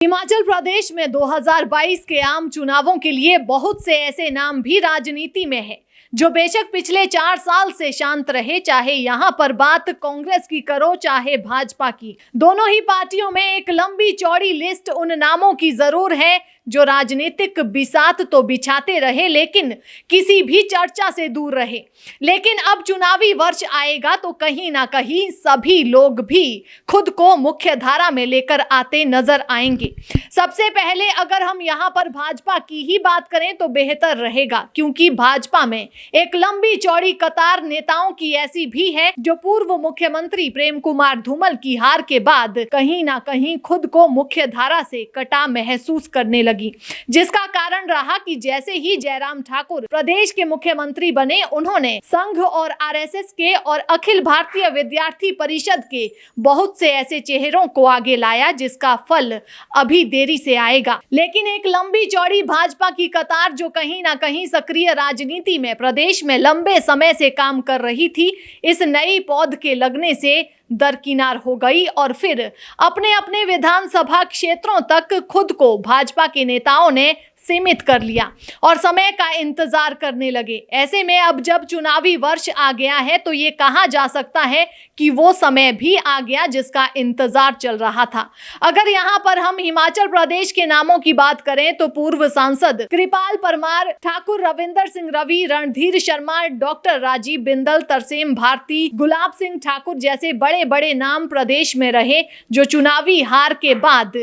हिमाचल प्रदेश में 2022 के आम चुनावों के लिए बहुत से ऐसे नाम भी राजनीति में है जो बेशक पिछले 4 साल से शांत रहे। चाहे यहाँ पर बात कांग्रेस की करो चाहे भाजपा की, दोनों ही पार्टियों में एक लंबी चौड़ी लिस्ट उन नामों की जरूर है जो राजनीतिक बिसात तो बिछाते रहे लेकिन किसी भी चर्चा से दूर रहे। लेकिन अब चुनावी वर्ष आएगा तो कहीं ना कहीं सभी लोग भी खुद को मुख्य धारा में लेकर आते नजर आएंगे। सबसे पहले अगर हम यहाँ पर भाजपा की ही बात करें तो बेहतर रहेगा, क्योंकि भाजपा में एक लंबी चौड़ी कतार नेताओं की ऐसी भी है जो पूर्व मुख्यमंत्री प्रेम कुमार धूमल की हार के बाद कहीं ना कहीं खुद को मुख्य धारा से कटा महसूस करने लगी, जिसका कारण रहा कि जैसे ही जयराम ठाकुर प्रदेश के मुख्यमंत्री बने, उन्होंने संघ और आरएसएस के और अखिल भारतीय विद्यार्थी परिषद के बहुत से ऐसे चेहरों को आगे लाया जिसका फल अभी देरी से आएगा। लेकिन एक लंबी चौड़ी भाजपा की कतार जो कहीं ना कहीं सक्रिय राजनीति में प्रदेश में लंबे समय से काम कर रही थी, इस नई पौध के लगने से दरकिनार हो गई और फिर अपने अपने विधानसभा क्षेत्रों तक खुद को भाजपा के नेताओं ने सीमित कर लिया और समय का इंतजार करने लगे। ऐसे में अब जब चुनावी वर्ष आ गया है तो ये कहा जा सकता है कि वो समय भी आ गया जिसका इंतजार चल रहा था। अगर यहाँ पर हम हिमाचल प्रदेश के नामों की बात करें तो पूर्व सांसद कृपाल परमार, ठाकुर रविंदर सिंह रवि, रणधीर शर्मा, डॉक्टर राजीव बिंदल, तरसेम भारती, गुलाब सिंह ठाकुर जैसे बड़े बड़े नाम प्रदेश में रहे जो चुनावी हार के बाद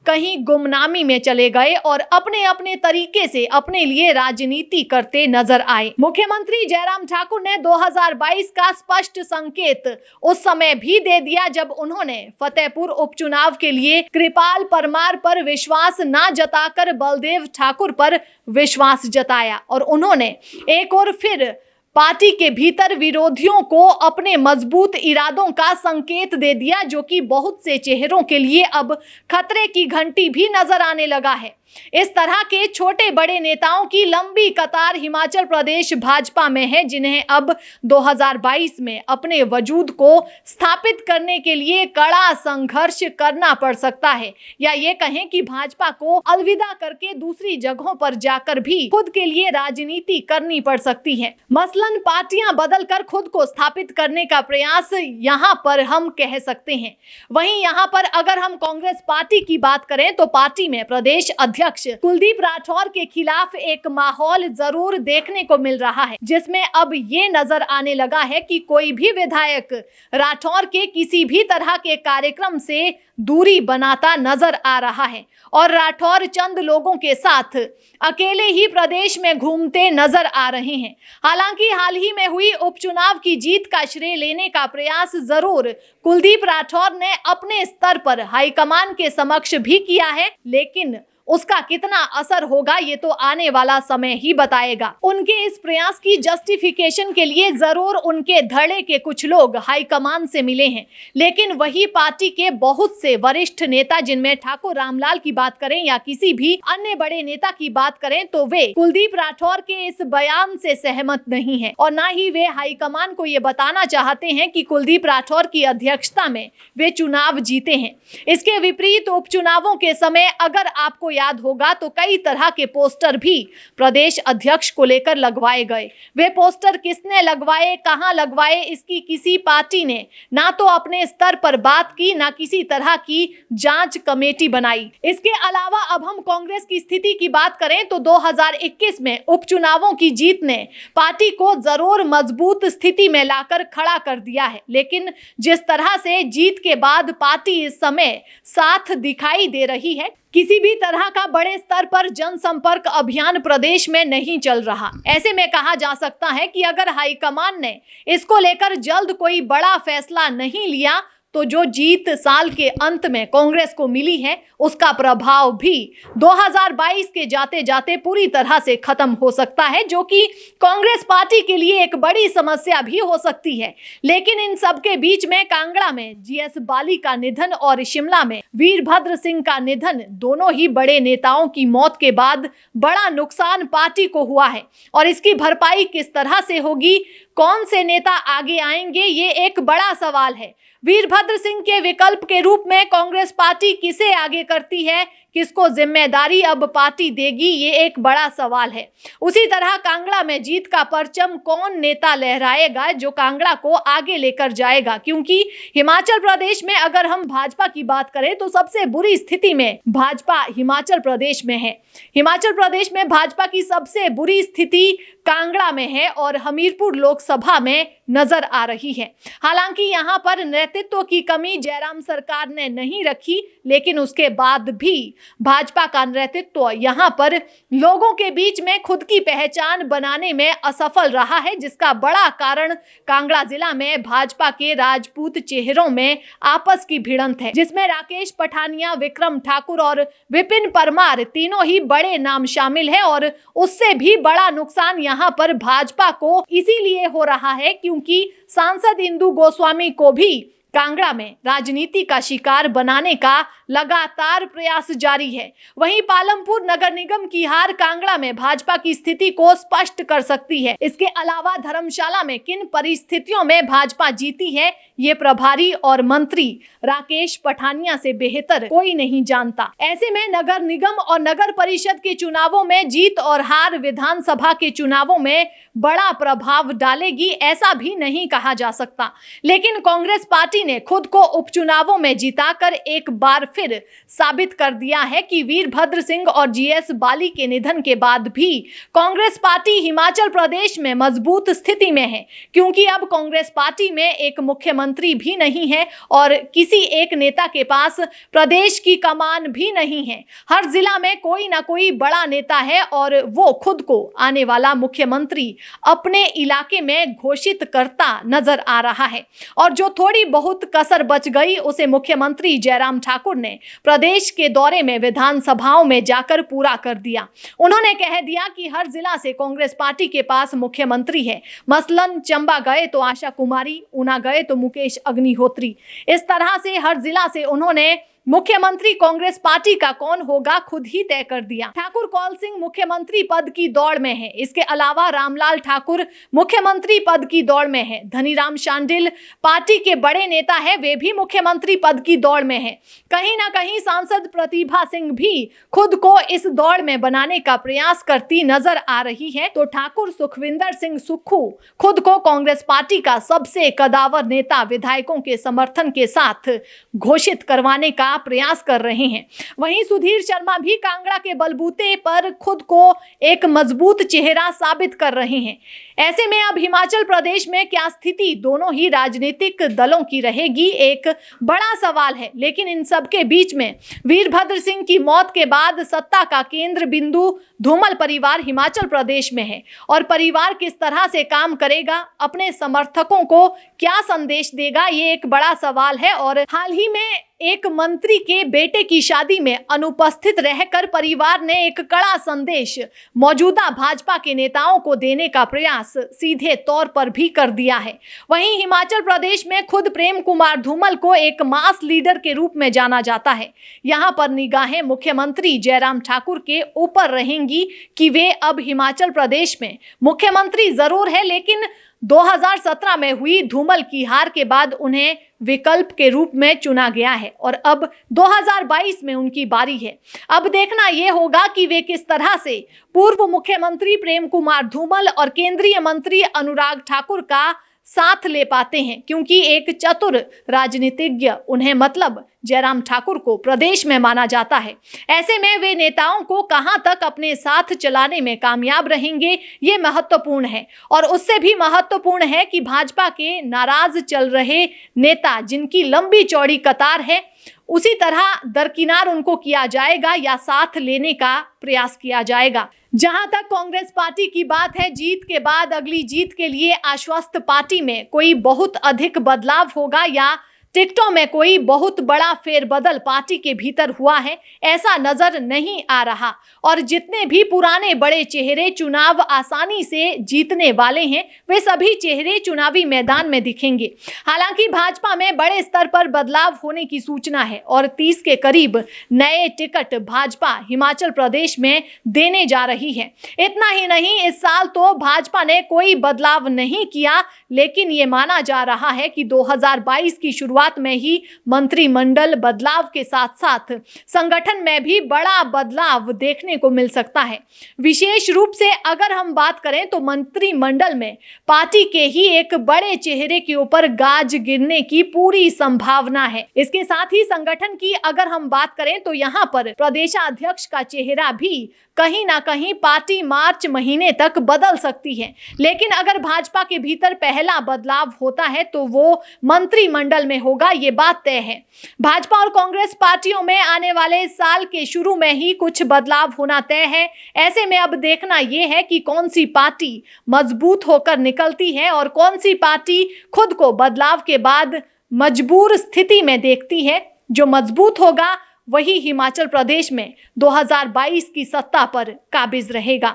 कहीं गुमनामी में चले गए और अपने अपने तरीके से अपने लिए राजनीति करते नजर आए। मुख्यमंत्री जयराम ठाकुर ने 2022 का स्पष्ट संकेत उस समय भी दे दिया जब उन्होंने फतेहपुर उपचुनाव के लिए कृपाल परमार पर विश्वास न जताकर बलदेव ठाकुर पर विश्वास जताया और उन्होंने एक और फिर पार्टी के भीतर विरोधियों को अपने मजबूत इरादों का संकेत दे दिया, जो कि बहुत से चेहरों के लिए अब खतरे की घंटी भी नजर आने लगा है। इस तरह के छोटे बड़े नेताओं की लंबी कतार हिमाचल प्रदेश भाजपा में है, जिन्हें अब 2022 में अपने वजूद को स्थापित करने के लिए कड़ा संघर्ष करना पड़ सकता है, या ये कहें कि भाजपा को अलविदा करके दूसरी जगहों पर जाकर भी खुद के लिए राजनीति करनी पड़ सकती है। मसलन पार्टियां बदलकर खुद को स्थापित करने का प्रयास यहाँ पर हम कह सकते हैं। वहीं यहाँ पर अगर हम कांग्रेस पार्टी की बात करें तो पार्टी में प्रदेश अध्यक्ष कुलदीप राठौर के खिलाफ एक माहौल जरूर देखने को मिल रहा है, जिसमें अब ये नजर आने लगा है कि कोई भी विधायक राठौर के किसी भी तरह के कार्यक्रम से दूरी बनाता नजर आ रहा है और राठौर चंद लोगों के साथ अकेले ही प्रदेश में घूमते नजर आ रहे हैं। हालांकि हाल ही में हुई उपचुनाव की जीत का श्रेय लेने का प्रयास जरूर कुलदीप राठौर ने अपने स्तर पर हाईकमान के समक्ष भी किया है, लेकिन उसका कितना असर होगा ये तो आने वाला समय ही बताएगा। उनके इस प्रयास की जस्टिफिकेशन के लिए जरूर उनके धड़े के कुछ लोग हाईकमान से मिले हैं, लेकिन वही पार्टी के बहुत से वरिष्ठ नेता, जिनमें ठाकुर रामलाल की बात करें या किसी भी अन्य बड़े नेता की बात करें, तो वे कुलदीप राठौर के इस बयान से सहमत नहीं है और ना ही वे हाईकमान को ये बताना चाहते हैं कि कुलदीप राठौर की अध्यक्षता में वे चुनाव जीते हैं। इसके विपरीत उपचुनावों के समय अगर आपको याद होगा तो कई तरह के पोस्टर भी प्रदेश अध्यक्ष को लेकर लगवाए गए। वे पोस्टर किसने लगवाए, कहां लगवाए, इसकी किसी पार्टी ने ना तो अपने स्तर पर बात की, ना किसी तरह की जांच कमेटी बनाई। इसके अलावा अब हम कांग्रेस की स्थिति की बात करें तो 2021 में उपचुनावों की जीत ने पार्टी को जरूर मजबूत स्थिति में लाकर खड़ा कर दिया है, लेकिन जिस तरह से जीत के बाद पार्टी इस समय साथ दिखाई दे रही है, किसी भी तरह का बड़े स्तर पर जनसंपर्क अभियान प्रदेश में नहीं चल रहा। ऐसे में कहा जा सकता है कि अगर हाईकमान ने इसको लेकर जल्द कोई बड़ा फैसला नहीं लिया तो जो जीत साल के अंत में कांग्रेस को मिली है उसका प्रभाव भी 2022 के जाते जाते पूरी तरह से खत्म हो सकता है, जो कि कांग्रेस पार्टी के लिए एक बड़ी समस्या भी हो सकती है। लेकिन इन सब के बीच में कांगड़ा में जीएस बाली का निधन और शिमला में वीरभद्र सिंह का निधन, दोनों ही बड़े नेताओं की मौत के बाद बड़ा नुकसान पार्टी को हुआ है और इसकी भरपाई किस तरह से होगी, कौन से नेता आगे आएंगे, ये एक बड़ा सवाल है। वीरभद्र सिंह के विकल्प के रूप में कांग्रेस पार्टी किसे आगे करती है, किसको जिम्मेदारी अब पार्टी देगी, ये एक बड़ा सवाल है। उसी तरह कांगड़ा में जीत का परचम कौन नेता लहराएगा जो कांगड़ा को आगे लेकर जाएगा, क्योंकि हिमाचल प्रदेश में अगर हम भाजपा की बात करें तो सबसे बुरी स्थिति में भाजपा हिमाचल प्रदेश में है। हिमाचल प्रदेश में भाजपा की सबसे बुरी स्थिति कांगड़ा में है और हमीरपुर लोकसभा में नजर आ रही है। हालांकि यहां पर नेतृत्व की कमी जयराम सरकार ने नहीं रखी, लेकिन उसके बाद भी भाजपा का नेतृत्व यहां पर लोगों के बीच में खुद की पहचान बनाने में असफल रहा है, जिसका बड़ा कारण कांगड़ा जिला में भाजपा के राजपूत चेहरों में आपस की भिड़ंत है, जिसमें राकेश पठानिया, विक्रम ठाकुर और विपिन परमार तीनों ही बड़े नाम शामिल है। और उससे भी बड़ा नुकसान यहाँ पर भाजपा को इसीलिए हो रहा है क्योंकि सांसद इंदु गोस्वामी को भी कांगड़ा में राजनीति का शिकार बनाने का लगातार प्रयास जारी है। वहीं पालमपुर नगर निगम की हार कांगड़ा में भाजपा की स्थिति को स्पष्ट कर सकती है। इसके अलावा धर्मशाला में किन परिस्थितियों में भाजपा जीती है, ये प्रभारी और मंत्री राकेश पठानिया से बेहतर कोई नहीं जानता। ऐसे में नगर निगम और नगर परिषद के चुनावों में जीत और हार विधानसभा के चुनावों में बड़ा प्रभाव डालेगी, ऐसा भी नहीं कहा जा सकता। लेकिन कांग्रेस पार्टी ने खुद को उपचुनावों में जिताकर एक बार फिर साबित कर दिया है कि वीरभद्र सिंह और जीएस बाली के निधन के बाद भी कांग्रेस पार्टी हिमाचल प्रदेश में मजबूत स्थिति में है, क्योंकि अब कांग्रेस पार्टी में एक मुख्यमंत्री भी नहीं है और किसी एक नेता के पास प्रदेश की कमान भी नहीं है। हर जिला में कोई ना कोई बड़ा नेता है और वो खुद को आने वाला मुख्यमंत्री अपने इलाके में घोषित करता नजर आ रहा है। और जो थोड़ी बहुत कसर बच गई उसे मुख्यमंत्री जयराम ठाकुर ने प्रदेश के दौरे में विधानसभाओं में जाकर पूरा कर दिया। उन्होंने कह दिया कि हर जिला से कांग्रेस पार्टी के पास मुख्यमंत्री है। मसलन चंबा गए तो आशा कुमारी, ऊना गए तो मुकेश अग्निहोत्री। इस तरह से हर जिला से उन्होंने मुख्यमंत्री कांग्रेस पार्टी का कौन होगा खुद ही तय कर दिया। ठाकुर कौल सिंह मुख्यमंत्री पद की दौड़ में है। इसके अलावा रामलाल ठाकुर मुख्यमंत्री पद की दौड़ में है। धनीराम शांडिल पार्टी के बड़े नेता है, वे भी मुख्यमंत्री पद की दौड़ में है। कहीं ना कहीं सांसद प्रतिभा सिंह भी खुद को इस दौड़ में बनाने का प्रयास करती नजर आ रही है। तो ठाकुर सुखविंदर सिंह सुक्खू खुद को कांग्रेस पार्टी का सबसे कदावर नेता विधायकों के समर्थन के साथ घोषित करवाने का प्रयास कर रहे हैं। वहीं सुधीर शर्मा भी कांगड़ा के बलबूते पर खुद को एक मजबूत चेहरा साबित कर रहे हैं। ऐसे में अब हिमाचल प्रदेश में क्या स्थिति दोनों ही राजनीतिक दलों की रहेगी, एक बड़ा सवाल है। लेकिन इन सब के बीच में वीरभद्र सिंह की मौत के बाद सत्ता का केंद्र बिंदु धूमल परिवार हिमाचल प्रदेश में है और परिवार किस तरह से काम करेगा, अपने समर्थकों को क्या संदेश देगा, ये एक बड़ा सवाल है। और हाल ही में एक मंत्री के बेटे की शादी में अनुपस्थित रहकर परिवार ने एक कड़ा संदेश मौजूदा भाजपा के नेताओं को देने का प्रयास सीधे तौर पर भी कर दिया है। वहीं हिमाचल प्रदेश में खुद प्रेम कुमार धूमल को एक मास लीडर के रूप में जाना जाता है। यहां पर निगाहें मुख्यमंत्री जयराम ठाकुर के ऊपर रहेंगी कि वे अब हिमाचल प्रदेश में मुख्यमंत्री जरूर है, लेकिन 2017 में हुई धूमल की हार के बाद उन्हें विकल्प के रूप में चुना गया है और अब 2022 में उनकी बारी है। अब देखना यह होगा कि वे किस तरह से पूर्व मुख्यमंत्री प्रेम कुमार धूमल और केंद्रीय मंत्री अनुराग ठाकुर का साथ ले पाते हैं, क्योंकि एक चतुर राजनीतिज्ञ उन्हें मतलब जयराम ठाकुर को प्रदेश में माना जाता है। ऐसे में वे नेताओं को कहां तक अपने साथ चलाने में कामयाब रहेंगे, ये महत्वपूर्ण है। और उससे भी महत्वपूर्ण है कि भाजपा के नाराज चल रहे नेता जिनकी लंबी चौड़ी कतार है, उसी तरह दरकिनार उनको किया जाएगा या साथ लेने का प्रयास किया जाएगा। जहां तक कांग्रेस पार्टी की बात है, जीत के बाद अगली जीत के लिए आश्वस्त पार्टी में कोई बहुत अधिक बदलाव होगा या टिकटों में कोई बहुत बड़ा फेरबदल पार्टी के भीतर हुआ है, ऐसा नजर नहीं आ रहा। और जितने भी पुराने बड़े चेहरे चुनाव आसानी से जीतने वाले हैं, वे सभी चेहरे चुनावी मैदान में दिखेंगे। हालांकि भाजपा में बड़े स्तर पर बदलाव होने की सूचना है और 30 के करीब नए टिकट भाजपा हिमाचल प्रदेश में देने जा रही है। इतना ही नहीं, इस साल तो भाजपा ने कोई बदलाव नहीं किया, लेकिन ये माना जा रहा है कि 2022 की शुरुआत शुरुआत में ही मंत्रिमंडल बदलाव के साथ साथ संगठन में भी बड़ा बदलाव देखने को मिल सकता है। विशेष रूप से अगर हम बात करें तो मंत्रिमंडल में पार्टी के ही एक बड़े चेहरे के ऊपर गाज गिरने की पूरी संभावना है। इसके साथ ही संगठन की अगर हम बात करें तो यहाँ पर प्रदेशाध्यक्ष का चेहरा भी कहीं ना कहीं पार्टी मार्च महीने तक बदल सकती है। लेकिन अगर भाजपा के भीतर पहला बदलाव होता है तो वो मंत्रिमंडल में होगा, ये बात तय है। भाजपा और कांग्रेस पार्टियों में आने वाले साल के शुरू में ही कुछ बदलाव होना तय है। ऐसे में अब देखना यह है कि कौन सी पार्टी मजबूत होकर निकलती है और कौन सी पार्टी खुद को बदलाव के बाद मजबूर स्थिति में देखती है। जो मजबूत होगा वही हिमाचल प्रदेश में 2022 की सत्ता पर काबिज रहेगा।